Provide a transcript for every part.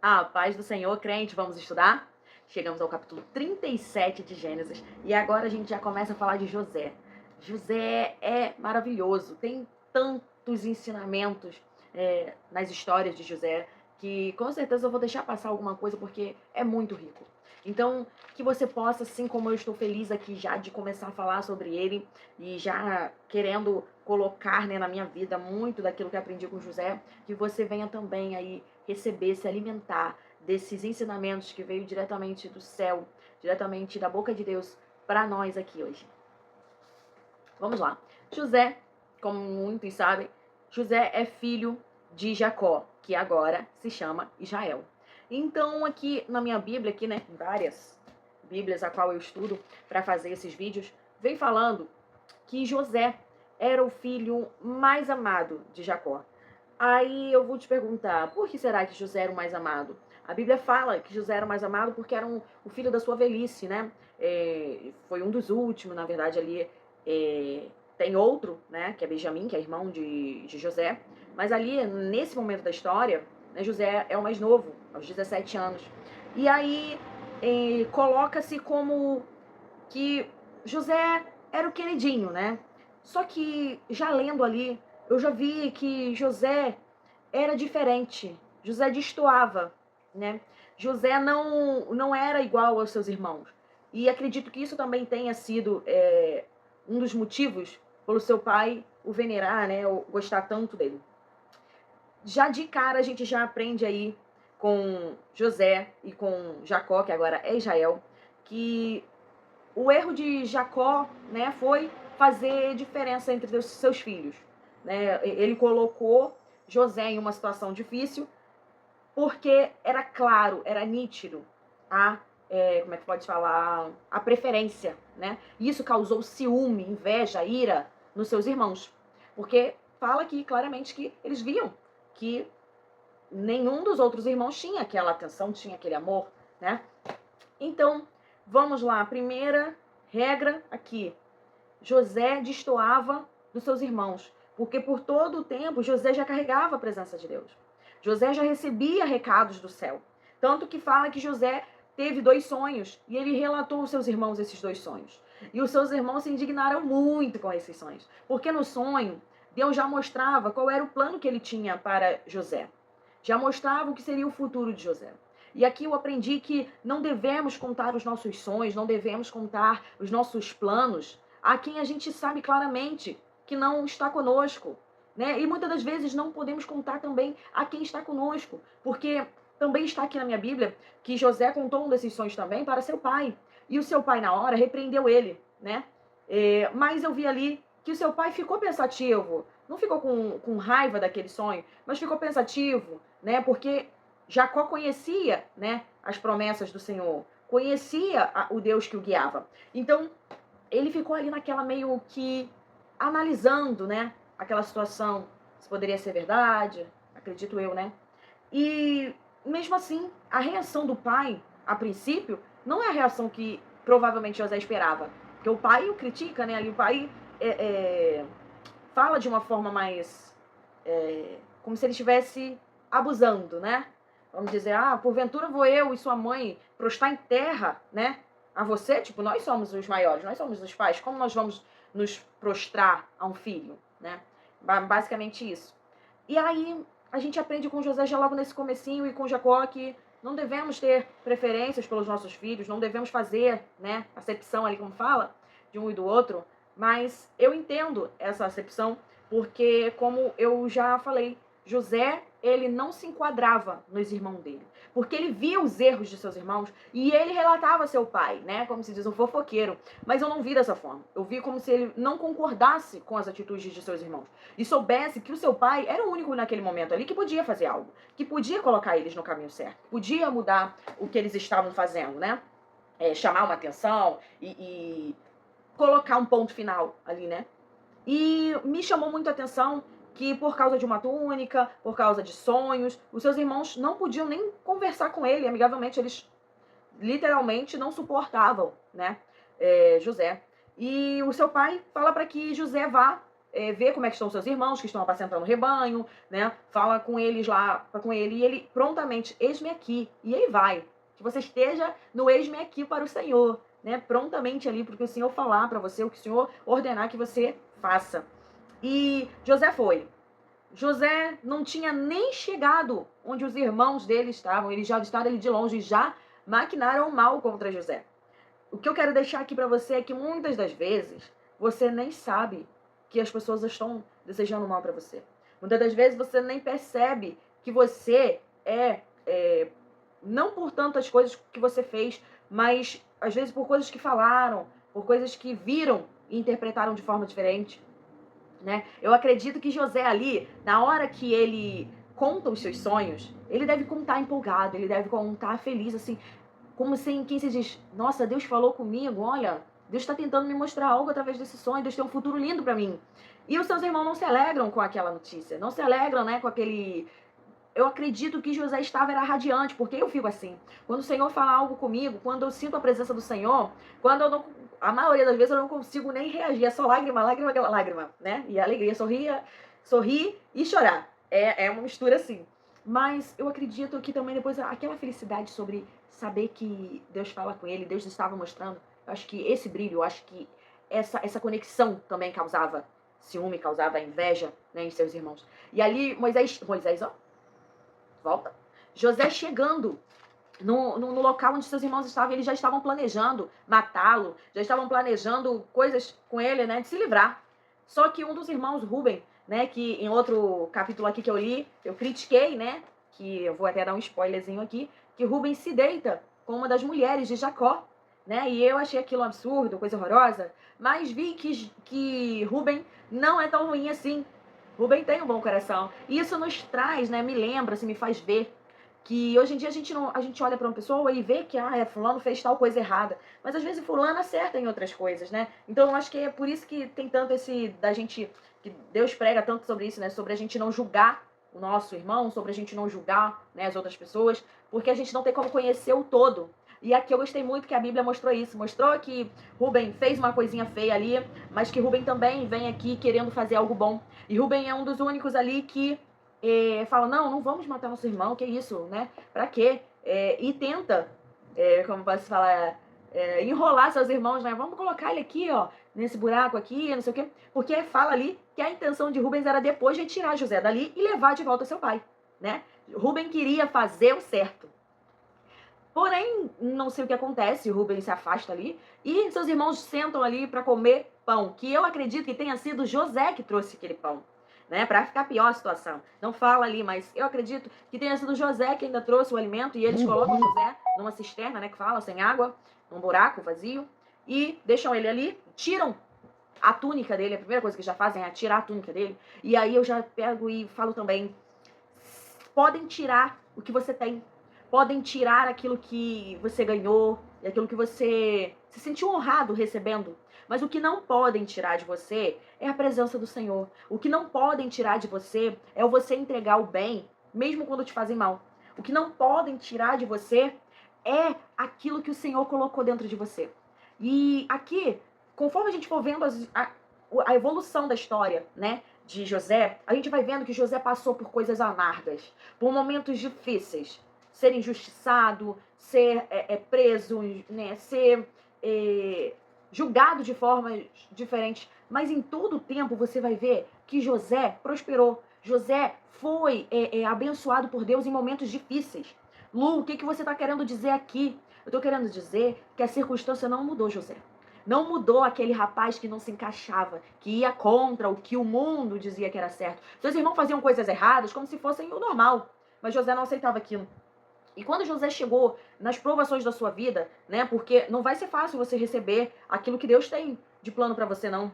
A paz do Senhor, crente, vamos estudar? Chegamos ao capítulo 37 de Gênesis e agora a gente já começa a falar de José. José é maravilhoso, tem tantos ensinamentos nas histórias de José que com certeza eu vou deixar passar alguma coisa porque é muito rico. Então, que você possa, assim como eu estou feliz aqui já de começar a falar sobre ele e já querendo colocar, né, na minha vida muito daquilo que aprendi com José, que você venha também aí receber, se alimentar desses ensinamentos que veio diretamente do céu, diretamente da boca de Deus para nós aqui hoje. Vamos lá. José, como muitos sabem, José é filho de Jacó, que agora se chama Israel. Então aqui na minha Bíblia, aqui, né, várias Bíblias a qual eu estudo para fazer esses vídeos, vem falando que José era o filho mais amado de Jacó. Aí eu vou te perguntar, por que será que José era o mais amado? A Bíblia fala que José era o mais amado porque era o filho da sua velhice, né? Foi um dos últimos, na verdade, ali. Tem outro, né, que é Benjamim, que é irmão de José. Mas ali, nesse momento da história, né, José é o mais novo, aos 17 anos. E aí coloca-se como que José era o queridinho, né? Só que já lendo ali, eu já vi que José era diferente. José destoava, né? José não era igual aos seus irmãos. E acredito que isso também tenha sido um dos motivos pelo seu pai o venerar, né? Ou gostar tanto dele. Já de cara a gente já aprende aí com José e com Jacó, que agora é Israel, que o erro de Jacó, né, foi fazer diferença entre os seus filhos, né? Ele colocou José em uma situação difícil porque era claro, era nítido como é que pode falar, a preferência, né? E isso causou ciúme, inveja, ira nos seus irmãos, porque fala aqui claramente que eles viam que nenhum dos outros irmãos tinha aquela atenção, tinha aquele amor, né? Então, vamos lá, a primeira regra aqui. José destoava dos seus irmãos, porque por todo o tempo José já carregava a presença de Deus. José já recebia recados do céu. Tanto que fala que José teve 2 sonhos e ele relatou aos seus irmãos esses 2 sonhos. E os seus irmãos se indignaram muito com esses sonhos, porque no sonho Deus já mostrava qual era o plano que ele tinha para José. Já mostrava o que seria o futuro de José. E aqui eu aprendi que não devemos contar os nossos sonhos, não devemos contar os nossos planos a quem a gente sabe claramente que não está conosco, né? E muitas das vezes não podemos contar também a quem está conosco, porque também está aqui na minha Bíblia que José contou um desses sonhos também para seu pai. E o seu pai, na hora, repreendeu ele, né? Mas eu vi ali que o seu pai ficou pensativo, não ficou com raiva daquele sonho, mas ficou pensativo, né? Porque Jacó conhecia, né, as promessas do Senhor, conhecia o Deus que o guiava. Então, ele ficou ali naquela meio que analisando, né, aquela situação, se poderia ser verdade, acredito eu, né? E mesmo assim, a reação do pai, a princípio, não é a reação que provavelmente José esperava. Porque o pai o critica, né? Ali o pai fala de uma forma mais como se ele estivesse abusando, né? Vamos dizer, porventura vou eu e sua mãe prostrar em terra, né? A você, tipo, nós somos os maiores, nós somos os pais, como nós vamos nos prostrar a um filho, né? Basicamente isso. E aí a gente aprende com José já logo nesse comecinho e com Jacó que não devemos ter preferências pelos nossos filhos, não devemos fazer, né, acepção ali como fala, de um e do outro, mas eu entendo essa acepção porque, como eu já falei, José, ele não se enquadrava nos irmãos dele, porque ele via os erros de seus irmãos e ele relatava a seu pai, né, como se diz, um fofoqueiro. Mas eu não vi dessa forma. Eu vi como se ele não concordasse com as atitudes de seus irmãos e soubesse que o seu pai era o único naquele momento ali que podia fazer algo, que podia colocar eles no caminho certo, podia mudar o que eles estavam fazendo, né? Chamar uma atenção e colocar um ponto final ali, né? E me chamou muito a atenção que por causa de uma túnica, por causa de sonhos, os seus irmãos não podiam nem conversar com ele amigavelmente, eles literalmente não suportavam, né, José. E o seu pai fala para que José vá vê como é que estão seus irmãos que estão apacentando o rebanho, né? Fala com eles lá, com ele, e ele prontamente, eis-me aqui. E ele vai. Que você esteja no eis-me aqui para o Senhor, né? Prontamente ali, porque o Senhor falar para você, o que o Senhor ordenar que você faça. E José foi. José não tinha nem chegado onde os irmãos dele estavam, eles já estavam ali de longe e já maquinaram mal contra José. O que eu quero deixar aqui para você é que muitas das vezes você nem sabe que as pessoas estão desejando mal para você. Muitas das vezes você nem percebe que você não por tantas coisas que você fez, mas às vezes por coisas que falaram, por coisas que viram e interpretaram de forma diferente. Né? Eu acredito que José ali, na hora que ele conta os seus sonhos, ele deve contar empolgado, ele deve contar feliz, assim, como assim, quem se diz, nossa, Deus falou comigo, olha, Deus está tentando me mostrar algo através desse sonho, Deus tem um futuro lindo para mim. E os seus irmãos não se alegram com aquela notícia, não se alegram, né, com aquele... Eu acredito que José era radiante, porque eu fico assim. Quando o Senhor fala algo comigo, quando eu sinto a presença do Senhor, quando eu não... A maioria das vezes eu não consigo nem reagir, é só lágrima, lágrima, lágrima, né? E alegria, sorrir e chorar. É uma mistura assim. Mas eu acredito que também depois aquela felicidade sobre saber que Deus fala com ele, Deus estava mostrando, eu acho que esse brilho, eu acho que essa conexão também causava ciúme, causava inveja, né, em seus irmãos. E ali Moisés, ó, volta. José chegando no local onde seus irmãos estavam, eles já estavam planejando matá-lo, já estavam planejando coisas com ele, né, de se livrar. Só que um dos irmãos, Rubem, né, que em outro capítulo aqui que eu li, eu critiquei, né, que eu vou até dar um spoilerzinho aqui, que Rubem se deita com uma das mulheres de Jacó, né, e eu achei aquilo um absurdo, coisa horrorosa, mas vi que Rubem não é tão ruim assim. Rubem tem um bom coração. E isso nos traz, né, me lembra, assim, me faz ver que hoje em dia a gente olha para uma pessoa e vê que fulano fez tal coisa errada, mas às vezes fulano acerta em outras coisas, né? Então eu acho que é por isso que tem tanto que Deus prega tanto sobre isso, né? Sobre a gente não julgar o nosso irmão, sobre a gente não julgar, né, as outras pessoas, porque a gente não tem como conhecer o todo. E aqui eu gostei muito que a Bíblia mostrou isso. Mostrou que Rubem fez uma coisinha feia ali, mas que Rubem também vem aqui querendo fazer algo bom. E Rubem é um dos únicos ali que fala, não vamos matar nosso irmão, que isso, né? Pra quê? E tenta, como posso falar, enrolar seus irmãos, né? Vamos colocar ele aqui, ó, nesse buraco aqui, não sei o quê. Porque fala ali que a intenção de Rubens era depois de tirar José dali e levar de volta seu pai, né? Rubem queria fazer o certo. Porém, não sei o que acontece, Rubem se afasta ali e seus irmãos sentam ali para comer pão, que eu acredito que tenha sido José que trouxe aquele pão, né, para ficar pior a situação. Não fala ali, mas eu acredito que tenha sido José que ainda trouxe o alimento e eles colocam José numa cisterna, né, que fala, sem água, num buraco vazio, e deixam ele ali, tiram a túnica dele, a primeira coisa que já fazem é tirar a túnica dele, e aí eu já pego e falo também, podem tirar o que você tem, podem tirar aquilo que você ganhou, e aquilo que você se sentiu honrado recebendo, mas o que não podem tirar de você é a presença do Senhor. O que não podem tirar de você é o você entregar o bem, mesmo quando te fazem mal. O que não podem tirar de você é aquilo que o Senhor colocou dentro de você. E aqui, conforme a gente for vendo a evolução da história, né, de José, a gente vai vendo que José passou por coisas amargas, por momentos difíceis. Ser injustiçado, ser preso, né, ser julgado de formas diferentes. Mas em todo o tempo você vai ver que José prosperou. José foi abençoado por Deus em momentos difíceis. Lu, o que você está querendo dizer aqui? Eu estou querendo dizer que a circunstância não mudou José. Não mudou aquele rapaz que não se encaixava, que ia contra o que o mundo dizia que era certo. Seus irmãos faziam coisas erradas como se fossem o normal. Mas José não aceitava aquilo. E quando José chegou nas provações da sua vida, né? Porque não vai ser fácil você receber aquilo que Deus tem de plano para você, não.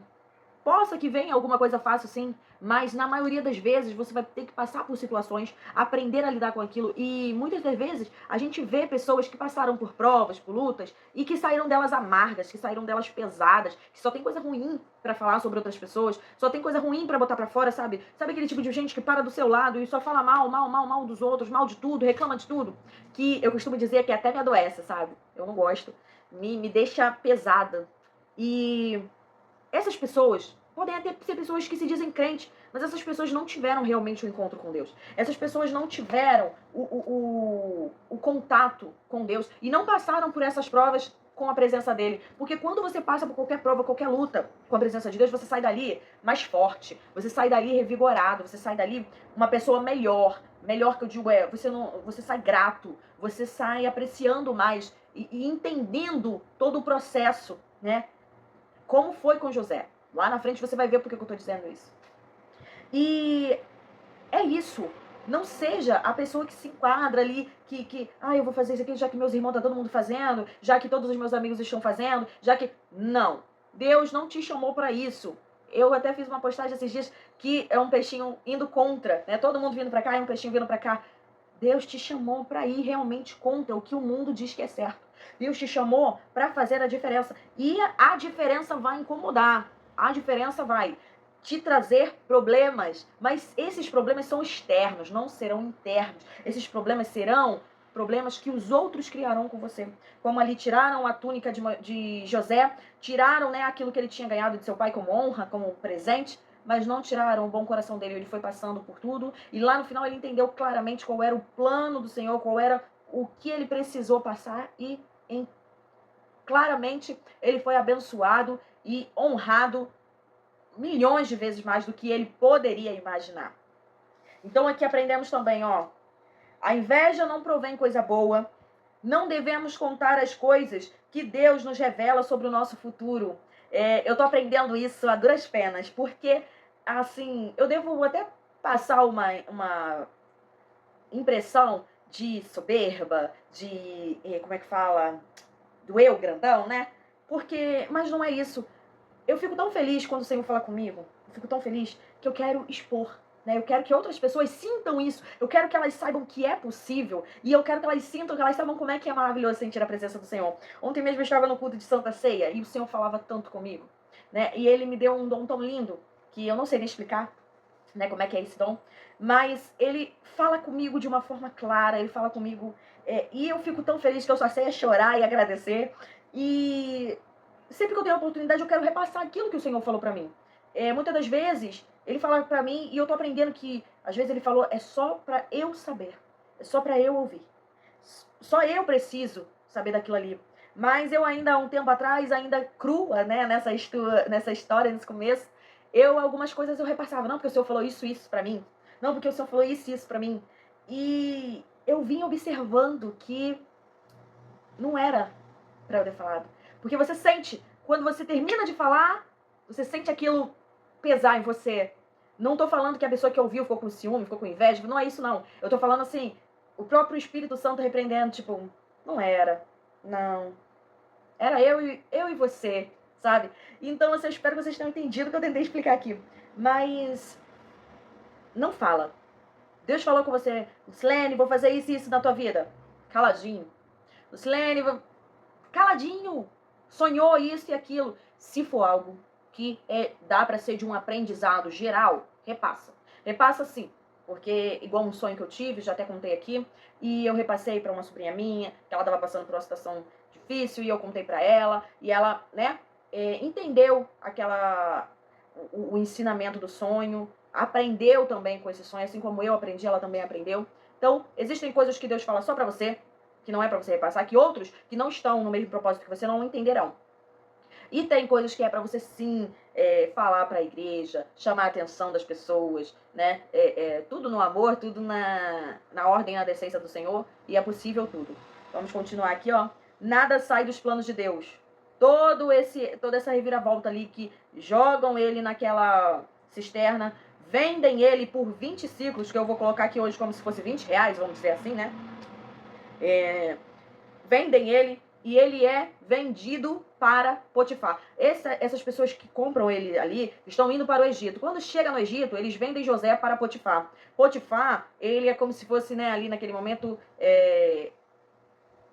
Possa que venha alguma coisa fácil, sim, mas na maioria das vezes você vai ter que passar por situações, aprender a lidar com aquilo. E muitas das vezes a gente vê pessoas que passaram por provas, por lutas, e que saíram delas amargas, que saíram delas pesadas, que só tem coisa ruim pra falar sobre outras pessoas, só tem coisa ruim pra botar pra fora, sabe? Sabe aquele tipo de gente que para do seu lado e só fala mal dos outros, mal de tudo, reclama de tudo? Que eu costumo dizer que até me adoece, sabe? Eu não gosto. Me deixa pesada. E essas pessoas, Podem até ser pessoas que se dizem crentes, mas essas pessoas não tiveram realmente o encontro com Deus. Essas pessoas não tiveram o contato com Deus e não passaram por essas provas com a presença dele. Porque quando você passa por qualquer prova, qualquer luta com a presença de Deus, você sai dali mais forte, você sai dali revigorado, você sai dali uma pessoa melhor. Melhor que eu digo você sai grato, você sai apreciando mais e entendendo todo o processo, né? Como foi com José. Lá na frente você vai ver por que eu tô dizendo isso. E é isso. Não seja a pessoa que se enquadra ali, eu vou fazer isso aqui já que meus irmãos tá todo mundo fazendo, já que todos os meus amigos estão fazendo, já que... Não. Deus não te chamou para isso. Eu até fiz uma postagem esses dias que é um peixinho indo contra, né? Todo mundo vindo para cá e um peixinho vindo para cá. Deus te chamou para ir realmente contra o que o mundo diz que é certo. Deus te chamou para fazer a diferença. E a diferença vai incomodar. A diferença vai te trazer problemas. Mas esses problemas são externos, não serão internos. Esses problemas serão problemas que os outros criarão com você. Como ali tiraram a túnica de José, tiraram, né, aquilo que ele tinha ganhado de seu pai como honra, como presente, mas não tiraram o bom coração dele. Ele foi passando por tudo e lá no final ele entendeu claramente qual era o plano do Senhor, qual era o que ele precisou passar e claramente ele foi abençoado e honrado milhões de vezes mais do que ele poderia imaginar. Então aqui aprendemos também, ó, a inveja não provém coisa boa. Não devemos contar as coisas que Deus nos revela sobre o nosso futuro. Eu tô aprendendo isso a duras penas, porque, assim, eu devo até passar uma impressão de soberba, de, como é que fala, do eu grandão, né? Mas não é isso. Eu fico tão feliz quando o Senhor fala comigo, eu fico tão feliz que eu quero expor. Né? Eu quero que outras pessoas sintam isso. Eu quero que elas saibam que é possível. E eu quero que elas sintam, que elas saibam como é que é maravilhoso sentir a presença do Senhor. Ontem mesmo eu estava no culto de Santa Ceia e o Senhor falava tanto comigo. Né? E Ele me deu um dom tão lindo que eu não sei nem explicar, né, como é que é esse dom. Mas Ele fala comigo de uma forma clara. Ele fala comigo. E eu fico tão feliz que eu só sei é chorar e agradecer. E sempre que eu tenho a oportunidade eu quero repassar aquilo que o Senhor falou pra mim. Muitas das vezes ele fala pra mim e eu tô aprendendo que às vezes ele falou é só pra eu saber, é só pra eu ouvir. Só eu preciso saber daquilo ali. Mas eu ainda, um tempo atrás, ainda crua, né, nessa história, nesse começo, algumas coisas eu repassava. Não, porque o Senhor falou isso pra mim. Não, porque o Senhor falou isso pra mim. E eu vim observando que não era pra eu ter falado. Porque você sente, quando você termina de falar, você sente aquilo pesar em você. Não tô falando que a pessoa que ouviu ficou com ciúme, ficou com inveja, não é isso não. Eu tô falando assim, o próprio Espírito Santo repreendendo, tipo, não era, não. Era eu e você, sabe? Então, eu espero que vocês tenham entendido o que eu tentei explicar aqui. Mas não fala. Deus falou com você, Luslene, vou fazer isso e isso na tua vida. Caladinho. Luslene, caladinho. Sonhou isso e aquilo. Se for algo que dá para ser de um aprendizado geral, repassa. Repassa sim, porque igual um sonho que eu tive, já até contei aqui, e eu repassei para uma sobrinha minha, que ela estava passando por uma situação difícil, e eu contei para ela, e ela, né, entendeu o ensinamento do sonho, aprendeu também com esse sonho, assim como eu aprendi, ela também aprendeu. Então, existem coisas que Deus fala só para você, que não é para você repassar, que outros que não estão no mesmo propósito que você não entenderão. E tem coisas que é para você sim falar para a igreja, chamar a atenção das pessoas, né? Tudo no amor, tudo na ordem e na decência do Senhor, e é possível tudo. Vamos continuar aqui, ó. Nada sai dos planos de Deus. Toda essa reviravolta ali que jogam ele naquela cisterna, vendem ele por 20 ciclos, que eu vou colocar aqui hoje como se fosse 20 reais, vamos dizer assim, né? Vendem ele e ele é vendido para Potifar. Essas pessoas que compram ele ali estão indo para o Egito. Quando chega no Egito, eles vendem José para Potifar. Potifar, ele é como se fosse, né, ali naquele momento,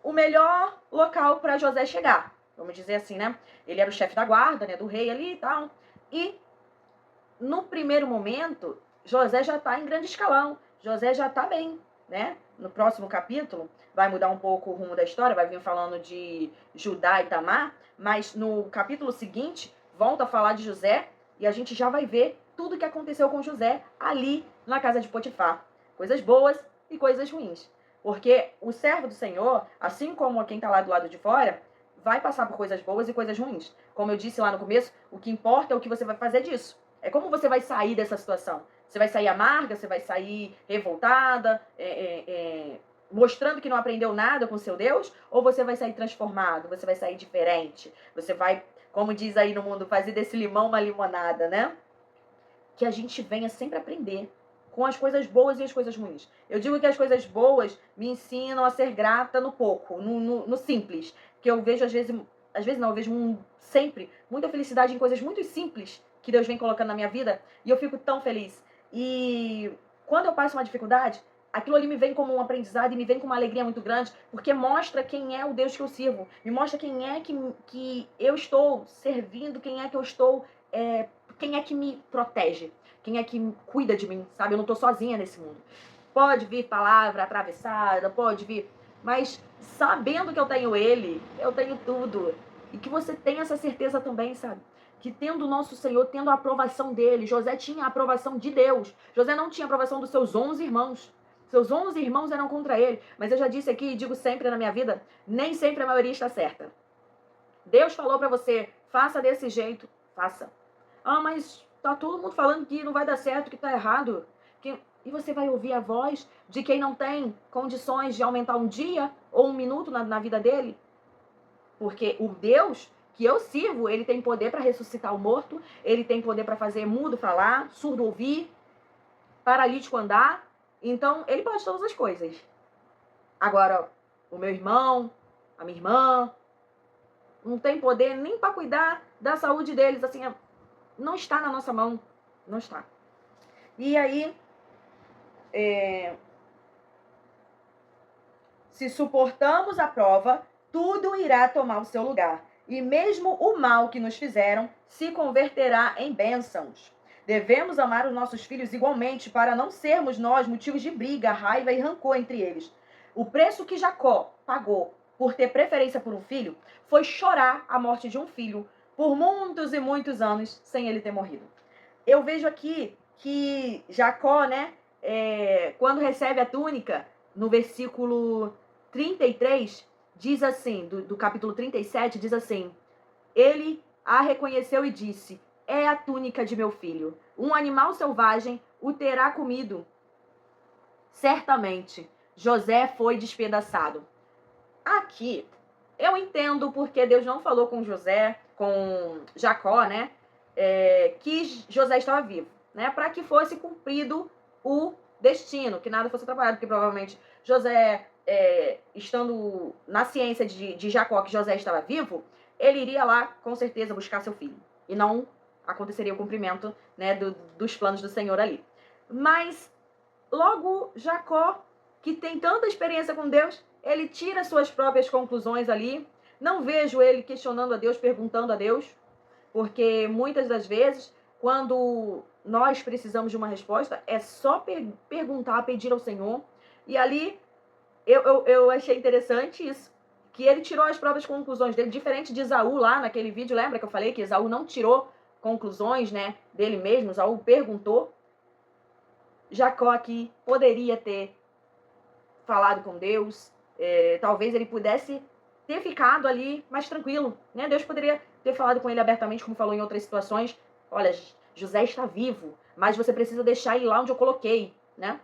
o melhor local para José chegar. Vamos dizer assim, né? Ele era o chefe da guarda, né, do rei ali e tal. E no primeiro momento, José já está em grande escalão. José já está bem, né? No próximo capítulo, vai mudar um pouco o rumo da história, vai vir falando de Judá e Tamar, mas no capítulo seguinte, volta a falar de José, E a gente já vai ver tudo o que aconteceu com José ali na casa de Potifar. Coisas boas e coisas ruins. Porque o servo do Senhor, assim como quem está lá do lado de fora, vai passar por coisas boas e coisas ruins. Como eu disse lá no começo, o que importa é o que você vai fazer disso. É como você vai sair dessa situação. Você vai sair amarga, você vai sair revoltada, mostrando que não aprendeu nada com seu Deus, ou você vai sair transformado, você vai sair diferente, você vai, como diz aí no mundo, fazer desse limão uma limonada, né? Que a gente venha sempre aprender com as coisas boas e as coisas ruins. Eu digo que as coisas boas me ensinam a ser grata no pouco, no simples. Que eu vejo às vezes não, eu vejo sempre muita felicidade em coisas muito simples que Deus vem colocando na minha vida e eu fico tão feliz. E quando eu passo uma dificuldade, aquilo ali me vem como um aprendizado e me vem com uma alegria muito grande, porque mostra quem é o Deus que eu sirvo, me mostra quem é que eu estou servindo, quem é que eu estou, quem é que me protege, quem é que cuida de mim, sabe? Eu não tô sozinha nesse mundo. Pode vir palavra atravessada, pode vir, mas sabendo que eu tenho Ele, eu tenho tudo. E que você tenha essa certeza também, sabe? Que tendo o nosso Senhor, tendo a aprovação dele, José tinha a aprovação de Deus. José não tinha a aprovação dos seus 11 irmãos. Seus 11 irmãos eram contra ele. Mas eu já disse aqui e digo sempre na minha vida, nem sempre a maioria está certa. Deus falou pra você, faça desse jeito, faça. Ah, mas tá todo mundo falando que não vai dar certo, que tá errado. E você vai ouvir a voz de quem não tem condições de aumentar um dia ou um minuto na vida dele? Porque o Deus que eu sirvo, ele tem poder para ressuscitar o morto, ele tem poder para fazer mudo falar, surdo ouvir, paralítico andar. Então, ele pode todas as coisas. Agora, o meu irmão, a minha irmã, não tem poder nem para cuidar da saúde deles, assim, não está na nossa mão, não está. E aí, se suportamos a prova, tudo irá tomar o seu lugar. E mesmo o mal que nos fizeram se converterá em bênçãos. Devemos amar os nossos filhos igualmente para não sermos nós motivos de briga, raiva e rancor entre eles. O preço que Jacó pagou por ter preferência por um filho foi chorar a morte de um filho por muitos e muitos anos sem ele ter morrido. Eu vejo aqui que Jacó, né, quando recebe a túnica, no versículo 33, diz assim, do capítulo 37, diz assim: ele a reconheceu e disse: é a túnica de meu filho. Um animal selvagem o terá comido. Certamente, José foi despedaçado. Aqui, eu entendo porque Deus não falou com Jacó, né? Que José estava vivo, né? Para que fosse cumprido o destino, que nada fosse atrapalhado, porque provavelmente José, estando na ciência de Jacó que José estava vivo, ele iria lá, com certeza, buscar seu filho. E não aconteceria o cumprimento, né, dos planos do Senhor ali. Mas, logo, Jacó, que tem tanta experiência com Deus, ele tira suas próprias conclusões ali. Não vejo ele questionando a Deus, perguntando a Deus, porque muitas das vezes, quando nós precisamos de uma resposta, é só perguntar, pedir ao Senhor. E ali, eu achei interessante isso, que ele tirou as próprias conclusões dele, diferente de Esaú lá naquele vídeo. Lembra que eu falei que Esaú não tirou conclusões, né, dele mesmo? Esaú perguntou. Jacó aqui poderia ter falado com Deus, talvez ele pudesse ter ficado ali mais tranquilo, né? Deus poderia ter falado com ele abertamente, como falou em outras situações. Olha, José está vivo, mas você precisa deixar ele lá onde eu coloquei, né?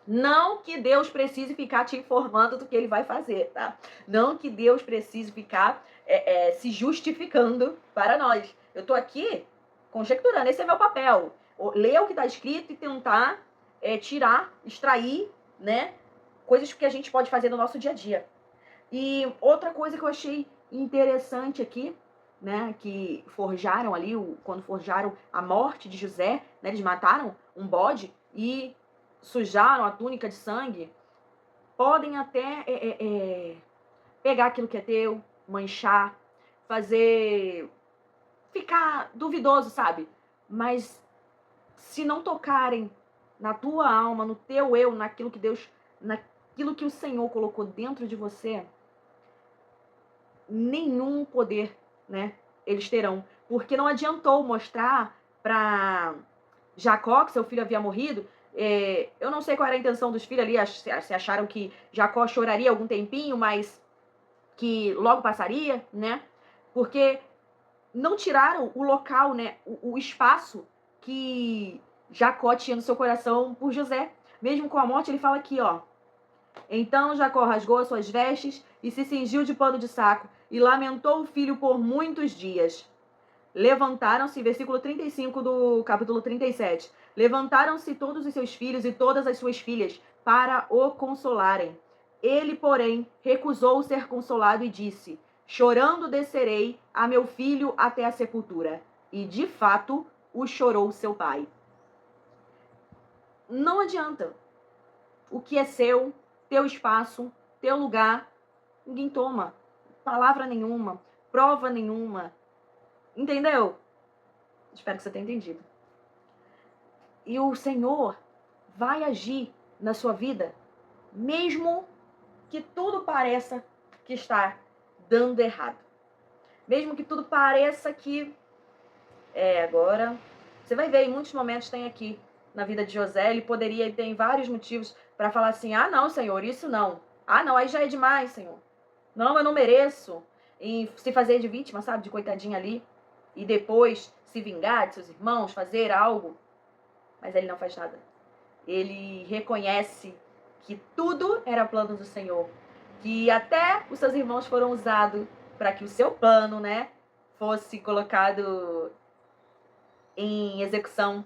Não que Deus precise ficar te informando do que ele vai fazer, tá? Não que Deus precise ficar se justificando para nós. Eu tô aqui conjecturando, esse é meu papel. Ler o que está escrito e tentar tirar, extrair, né, coisas que a gente pode fazer no nosso dia a dia. E outra coisa que eu achei interessante aqui, né, que forjaram ali, quando forjaram a morte de José, né, eles mataram um bode e sujaram a túnica de sangue. Podem até pegar aquilo que é teu, manchar, fazer ficar duvidoso, sabe? Mas se não tocarem na tua alma, no teu eu, naquilo que o Senhor colocou dentro de você, nenhum poder, né, eles terão. Porque não adiantou mostrar para Jacó, que seu filho havia morrido. Eu não sei qual era a intenção dos filhos ali, se acharam que Jacó choraria algum tempinho, mas que logo passaria, né? Porque não tiraram o local, né? O espaço que Jacó tinha no seu coração por José. Mesmo com a morte, ele fala aqui, ó. Então Jacó rasgou as suas vestes e se cingiu de pano de saco e lamentou o filho por muitos dias. Levantaram-se, versículo 35 do capítulo 37. Levantaram-se todos os seus filhos e todas as suas filhas para o consolarem. Ele, porém, recusou ser consolado e disse: chorando descerei a meu filho até a sepultura. E, de fato, o chorou seu pai. Não adianta. O que é seu, teu espaço, teu lugar, ninguém toma. Palavra nenhuma, prova nenhuma. Entendeu? Espero que você tenha entendido. E o Senhor vai agir na sua vida, mesmo que tudo pareça que está dando errado. Mesmo que tudo pareça que agora. Você vai ver, em muitos momentos tem aqui na vida de José, ele poderia ter vários motivos para falar assim: ah, não, Senhor, isso não. Ah, não, aí já é demais, Senhor. Não, eu não mereço. E se fazer de vítima, sabe, de coitadinha ali. E depois se vingar de seus irmãos, fazer algo. Mas ele não faz nada. Ele reconhece que tudo era plano do Senhor. Que até os seus irmãos foram usados para que o seu plano, né, fosse colocado em execução.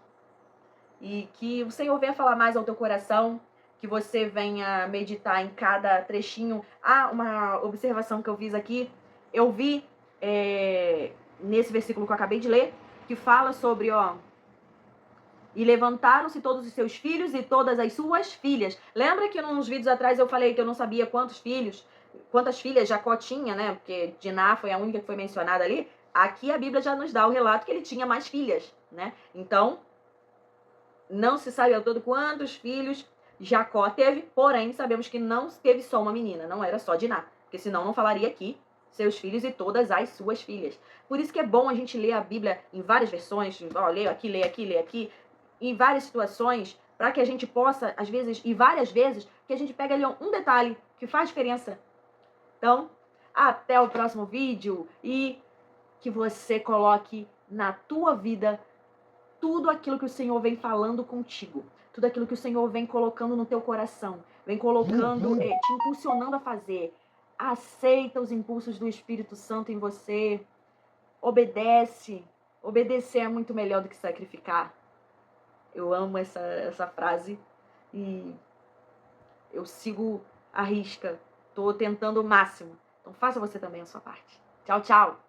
E que o Senhor venha falar mais ao teu coração, que você venha meditar em cada trechinho. Uma observação que eu fiz aqui, eu vi nesse versículo que eu acabei de ler, que fala sobre, e levantaram-se todos os seus filhos e todas as suas filhas. Lembra que nos vídeos atrás eu falei que eu não sabia quantas filhas Jacó tinha, né? Porque Diná foi a única que foi mencionada ali. Aqui a Bíblia já nos dá o relato que ele tinha mais filhas, né? Então, não se sabe ao todo quantos filhos Jacó teve, porém sabemos que não teve só uma menina, não era só Diná, porque senão não falaria aqui seus filhos e todas as suas filhas. Por isso que é bom a gente ler a Bíblia em várias versões, leio aqui, leio aqui, leio aqui, em várias situações, para que a gente possa, às vezes, e várias vezes, que a gente pega ali um detalhe que faz diferença. Então, até o próximo vídeo e que você coloque na tua vida tudo aquilo que o Senhor vem falando contigo, tudo aquilo que o Senhor vem colocando no teu coração, vem colocando, te impulsionando a fazer. Aceita os impulsos do Espírito Santo em você, obedece. Obedecer é muito melhor do que sacrificar. Eu amo essa frase e eu sigo à risca. Tô tentando o máximo. Então faça você também a sua parte. Tchau, tchau!